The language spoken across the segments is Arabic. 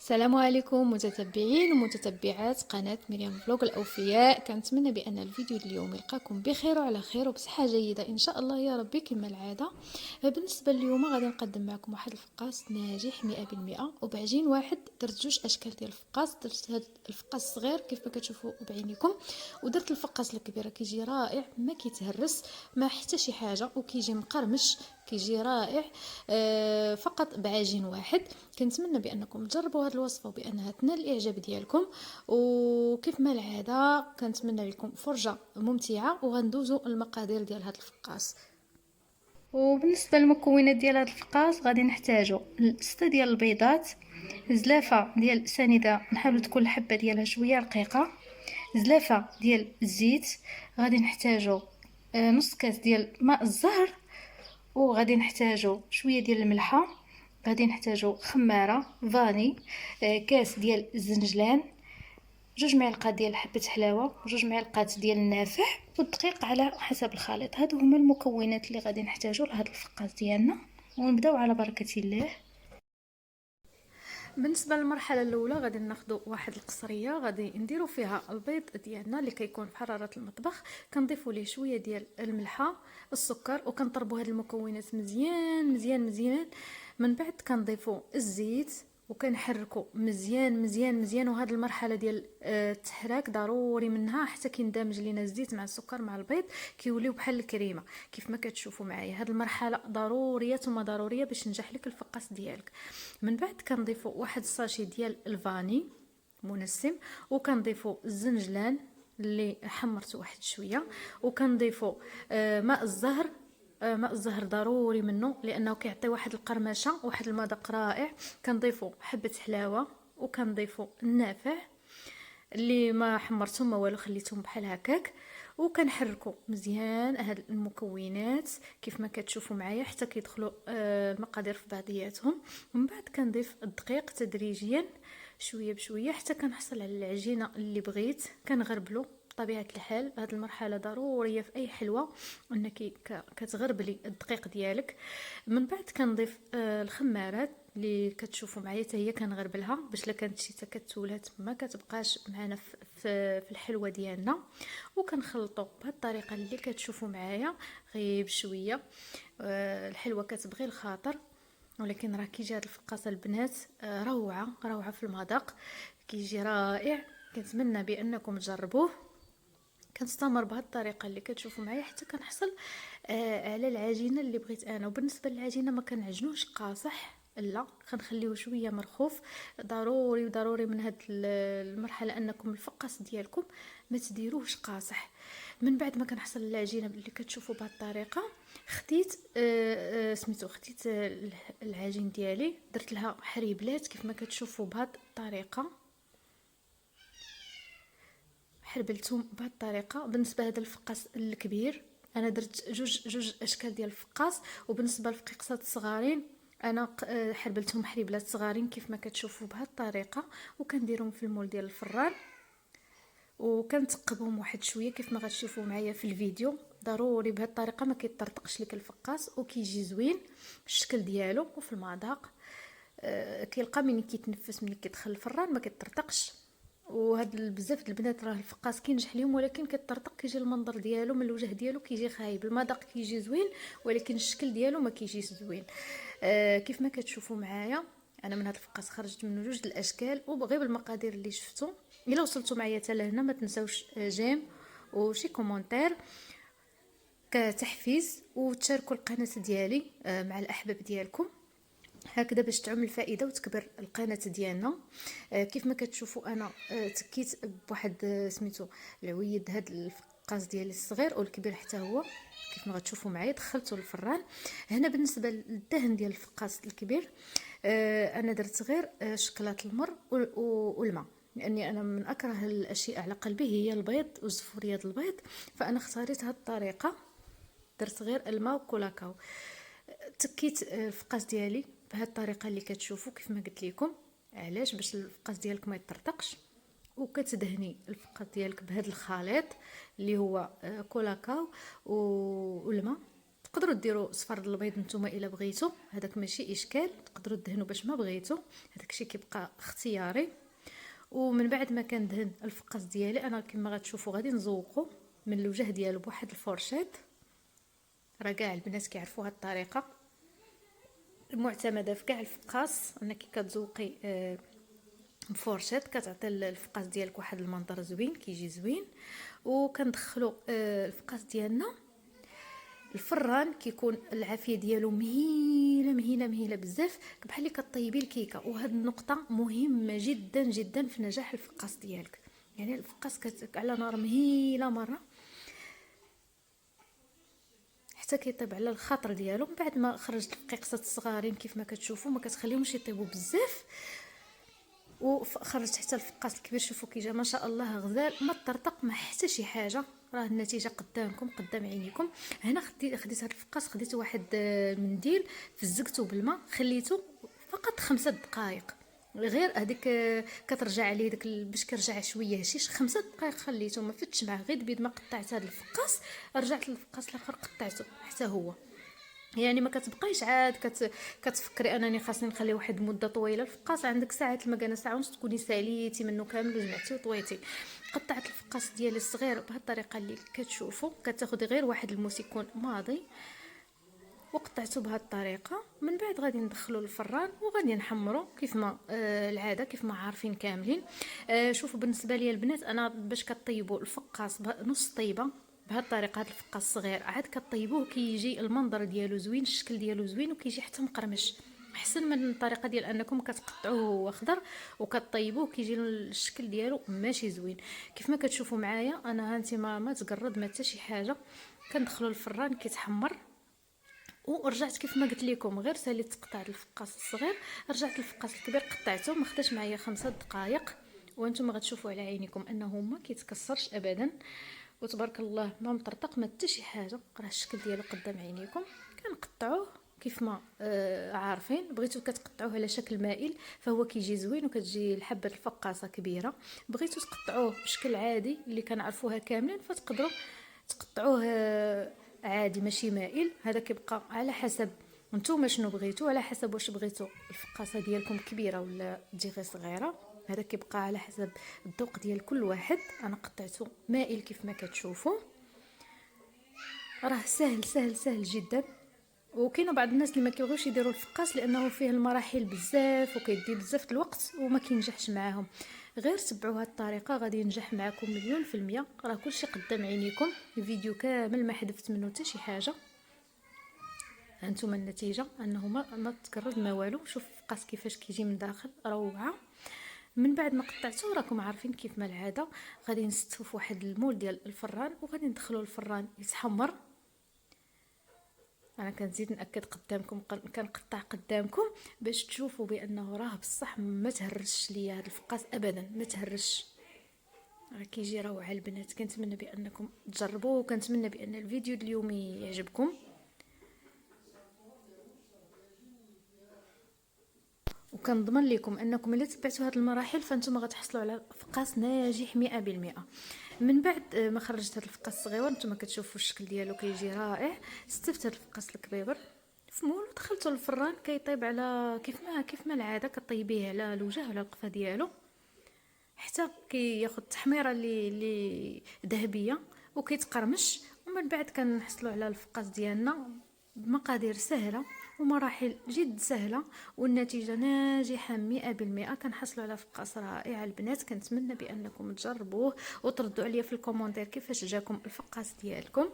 السلام عليكم متتبعين ومتتبعات قناة مريم فلوق الأوفياء. كنتمنى بأن الفيديو اليوم يلقاكم بخير وعلى خير وبصحة جيدة إن شاء الله يا ربي كما العادة. بالنسبة اليوم غادي نقدم معكم واحد الفقاس ناجح 100%، وبعجين واحد درت جوج أشكال ديال الفقاس. درت هاد الفقاس الصغير كيف ما كتشوفوا بعينيكم، ودرت الفقاس الكبير كيجي رائع، ما كيتهرس ما حتى شي حاجة، وكيجي مقرمش كيجي رائع. فقط بعجين واحد. كنتمنى بانكم تجربوا هذه الوصفه وبانها تنال الاعجاب ديالكم، وكيف ما العاده كنتمنى لكم فرجه ممتعه، وغندوزوا المقادير ديال هذا الفقاس. وبالنسبه للمكونات ديال هذا الفقاس غادي نحتاجوا 6 ديال البيضات، زلافه ديال سنيده نحاول تكون الحبه ديالها شويه رقيقه، زلافه ديال الزيت، غادي نحتاجوا نص كاس ديال ماء الزهر، وغادي نحتاجوا شويه ديال الملحه، غادي نحتاجوا خماره فاني، كاس ديال الزنجلان، جوج معلقات ديال حبه حلاوه، وجوج معلقات ديال النافع، والدقيق على حسب الخليط. هادو هما المكونات اللي غادي نحتاجوا لهاد الفقاس ديالنا، ونبداو على بركه الله. بالنسبه للمرحله الاولى غادي ناخذ واحد القصريه، غادي نديروا فيها البيض ديالنا اللي كيكون في حراره المطبخ، كنضيفوا ليه شويه ديال الملحه، السكر، وكنضربوا هاد المكونات مزيان مزيان مزيان. من بعد كنضيفوا الزيت وكنحركوا مزيان مزيان مزيان. وهاد المرحله ديال التحراك ضروري منها حتى كيندمج لينا الزيت مع السكر مع البيض، كيوليو بحال الكريمه كيف ما كتشوفوا معايا. هاد المرحله ضروريه ثم ضروريه باش نجح لك الفقاس ديالك. من بعد كنضيفوا واحد الساشي ديال الفاني منسم، وكنضيفوا الزنجلان اللي حمرته واحد شويه، وكنضيفوا ماء الزهر. ماء الزهر ضروري منه لانه كيعطي واحد القرمشه وواحد المذاق رائع. كنضيفوا حبه حلاوه، وكنضيفوا النافع اللي ما حمرتهم ما والو، خليتهم بحال هكاك، وكنحركوا مزيان هاد المكونات كيف ما كتشوفوا معايا حتى كيدخلوا المقادير في بعضياتهم. ومن بعد كنضيف الدقيق تدريجيا شويه بشويه حتى كنحصل على العجينه اللي بغيت. كنغربلو بطبيعه الحال، هاد المرحله ضروريه في اي حلوه انك كتغربلي الدقيق ديالك. من بعد كنضيف الخمارات اللي كتشوفوا معايا حتى هي كنغربلها باش لا كانت شي تكتلات ما كتبقاش معنا في الحلوه ديالنا. وكنخلطوا بهذه الطريقه اللي كتشوفوا معايا غير بشويه. الحلوه كتبغي الخاطر، ولكن راه كيجي هذا الفقاس البنات روعه روعه في المذاق، كيجي رائع. كنتمنى بانكم تجربوه. كنستمر بهذه الطريقه اللي كتشوفوا معايا حتى كنحصل على العجينه اللي بغيت انا. وبالنسبه للعجينه ما كنعجنوش قاصح، لا كنخليوه شويه مرخوف. ضروري وضروري من هاد المرحله انكم الفقاس ديالكم ما تديروهش قاصح. من بعد ما كنحصل على العجينه اللي كتشوفوا بهذه الطريقه، خديت سميتو خديت العجين ديالي، درت لها حريبلات كيف ما كتشوفوا بهذه الطريقه، حربلتهم بهذه الطريقه. بالنسبه لهذا الفقاس الكبير انا درت جوج اشكال ديال الفقاس، وبالنسبه للفقيقسات الصغارين انا حربلتهم حريبلات صغارين كيف ما كتشوفوا بهذه الطريقه، وكنديرهم في المول ديال الفران وكنتقبهم واحد شويه كيف ما غتشوفوا معايا في الفيديو. ضروري بهذه الطريقه ما كيطرطقش لك الفقاس وكيجي زوين الشكل ديالو وفي المذاق. كيلقى من كيتنفس من كيدخل الفران ما كيطرطقش. وهاد بزاف البنات راه الفقاس كينجح ليهم ولكن كيطرطق، كيجي المنظر ديالو من الوجه ديالو كيجي خايب. المذاق كيجي زوين ولكن الشكل ديالو ما كيجيش زوين. كيف ما كتشوفوا معايا انا من هاد الفقاس خرجت منه جوج الاشكال وغير بالمقادير اللي شفتوا. الا وصلتوا معايا حتى لهنا ما تنساوش جيم وشي كومونتير كتحفيز، وتشاركوا القناه ديالي مع الاحباب ديالكم هكذا باش تعم الفائده وتكبر القناه ديالنا. كيف ما كتشوفوا انا تكيت بواحد سميتو العويد هاد الفقاس ديالي الصغير والكبير حتى هو كيف ما غتشوفوا معايا دخلته للفران. هنا بالنسبه للدهن ديال الفقاس الكبير انا درت غير شكلاط المر والماء، لاني انا من اكره الاشياء على قلبي هي البيض وزفوريات البيض، فانا اختاريت هاد الطريقه. درت غير الماء وكولاكاو. تكيت الفقاس ديالي بهذه الطريقه اللي كتشوفوا كيف ما قلت لكم. علاش؟ باش الفقاس ديالك ما يطرطقش. وكتدهني الفقاس ديالك بهذا الخليط اللي هو كولاكاو والماء تقدروا ديروا صفر البيض نتوما الا بغيتوا، هذاك ماشي اشكال، تقدروا دهنوا باش ما بغيتوا، هذاك الشيء كيبقى اختياري. ومن بعد ما كندهن الفقاس ديالي انا كما غتشوفوا غادي نزوقو من الوجه ديالو بواحد الفرشات. راه كاع البنات كيعرفوا هاد الطريقه المعتمده في كاع الفقاس، انك كتزوقي بفرشات كتعطي الفقاس ديالك واحد المنظر زوين، كيجي زوين. وكندخلوا الفقاس ديالنا الفران، كيكون العافيه ديالو مهيله مهيله مهيله بزاف، بحال اللي كطيبي الكيكه. وهاد النقطه مهمه جدا جدا في نجاح الفقاس ديالك، يعني الفقاس على نار مهيله مره حتى كيطيب على الخاطر ديالو. من بعد ما خرجت الفقيقسات الصغارين كيف ما كتشوفوا ما كتخليهمش يطيبوا بزاف، وخرجت حتى الفقاس الكبير. شوفوا كي جا ما شاء الله غزال، ما طرطق ما حتى شي حاجه، راه النتيجه قدامكم قدام عينيكم. هنا خديت هذا الفقاس، خديت واحد منديل فزقته بالماء، خليته فقط 5 دقائق، غير هذيك كترجع عليه داك باش كيرجع شويه هشيش. 5 دقائق خليته ما فتش معاه، غير بيد ما قطعت هذا الفقاس رجعت للفقاس الاخر قطعته حتى هو. يعني ما كتبقايش عاد كتفكري انني خاصني نخلي واحد المده طويله. الفقاس عندك ساعات المكانه ساعه ونص تكوني ساليتي منه كامل وجمعتي وطويتي. قطعت الفقاس ديالي الصغير بهذه الطريقه اللي كتشوفوا، كتاخذي غير واحد الموسيكون ماضي وقطعته بهذه الطريقه. من بعد غادي ندخلو للفران وغادي نحمرو كيف ما العاده، كيف ما عارفين كاملين. شوفوا بالنسبه لي البنات، انا باش كطيبوا الفقاس نص طيبه بهذه الطريقه، هذا الفقاس الصغير عاد كطيبوه كيجي المنظر ديالو زوين، الشكل ديالو زوين، وكيجي حتى مقرمش، احسن من الطريقه ديال انكم كتقطعوه هو خضر وكطيبوه كيجي الشكل ديالو ماشي زوين. كيف ما كتشوفوا معايا انا هانتي ما تقرد ما حتى شي حاجه. كندخلوا الفران كيتحمر، ورجعت كيف ما قلت لكم غير ساليت تقطع الفقاس الصغير، رجعت الفقاس الكبير قطعته، ما خداش معايا 5 دقائق. وانتم غتشوفوا على عينيكم انه ما كيتكسرش ابدا، وتبارك الله ما مطرطق ما حتى شي حاجه، راه الشكل ديالو قدام عينيكم. كنقطعوه كيف ما عارفين، بغيتو كتقطعوه على شكل مائل فهو كيجي زوين وكتجي الحبه الفقاصه كبيره. بغيتو تقطعوه بشكل عادي اللي كنعرفوها كاملين فتقدروا تقطعوه عادي ماشي مائل. هذا كيبقى على حسب نتوما شنو بغيتو، على حسب واش بغيتو الفقاصه ديالكم كبيره ولا تجي غير صغيره، هذا كيبقى على حسب الذوق ديال كل واحد. انا قطعته مائل كيف ما كتشوفوا، راه سهل سهل سهل جدا. وكاين بعض الناس اللي ما كيبغيوش يديروا الفقاس لانه فيه المراحل بزاف وكيدي بزاف الوقت وما كينجحش معاهم. غير تبعوا هذه الطريقه غادي ينجح معكم 100%. راه كلشي قدام عينيكم، الفيديو كامل ما حذفت منه حتى شي حاجه. هانتوما النتيجه انه ما تكرر ما والو. شوف الفقاس كيفاش كيجي من داخل، روعه. من بعد ما قطعته راكم عارفين كيف ما العاده غادي نستفوا في واحد المول ديال الفران وغادي ندخلوا الفران يتحمر. انا كنزيد ناكد قدامكم، كنقطع قدامكم باش تشوفوا بانه راه بصح ما تهرش ليا هذا الفقاس ابدا، ما تهرش، راه كيجي روعه البنات. كنتمنى بانكم تجربوه، وكنتمنى بان الفيديو اليوم يعجبكم. وكنضمن لكم انكم الا تبعتوا هذه المراحل فانتم غتحصلوا على فقاس ناجح 100%. من بعد ما خرجت هذا الفقاس الصغير نتوما كتشوفوا الشكل ديالو كيجي رائع. استفت هذا الفقاس الكبير في مول ودخلته للفران كيطيب على كيف ما العاده، كطيبيه على الوجه وعلى القفا ديالو حتى كياخذ تحميره اللي ذهبيه وكيتقرمش. ومن بعد كنحصلوا على الفقاس ديالنا بمقادير سهله ومراحل جد سهله، والنتيجه ناجحه 100%. كنحصلوا على فقاس رائع البنات. كنتمنى بانكم تجربوه وتردوا عليا في الكومونتير كيفاش جاكم الفقاس ديالكم.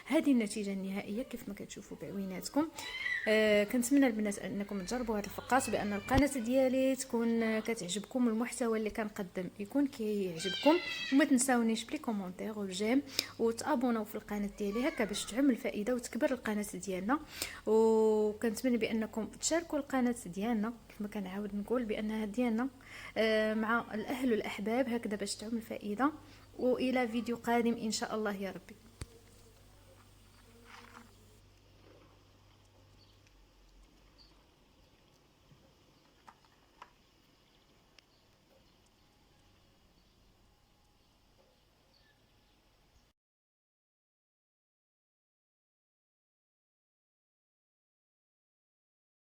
هذه النتيجه النهائيه كيف ما كتشوفوا بعويناتكم. كنتمنى البنات انكم تجربوا هذا الفقاس، بان القناه ديالي تكون كتعجبكم، المحتوى اللي كنقدم يكون كيعجبكم. وما تنساونيش بلي كومونتير والجيم وتابوناو في القناه ديالي هكا باش تعم الفائده وتكبر القناه ديالنا. وكنتمنى بانكم تشاركوا القناه ديالنا كيف ما كنعاود نقول بانها ديالنا مع الاهل والاحباب هكذا باش تعم الفائده. والى فيديو قادم ان شاء الله يا ربي.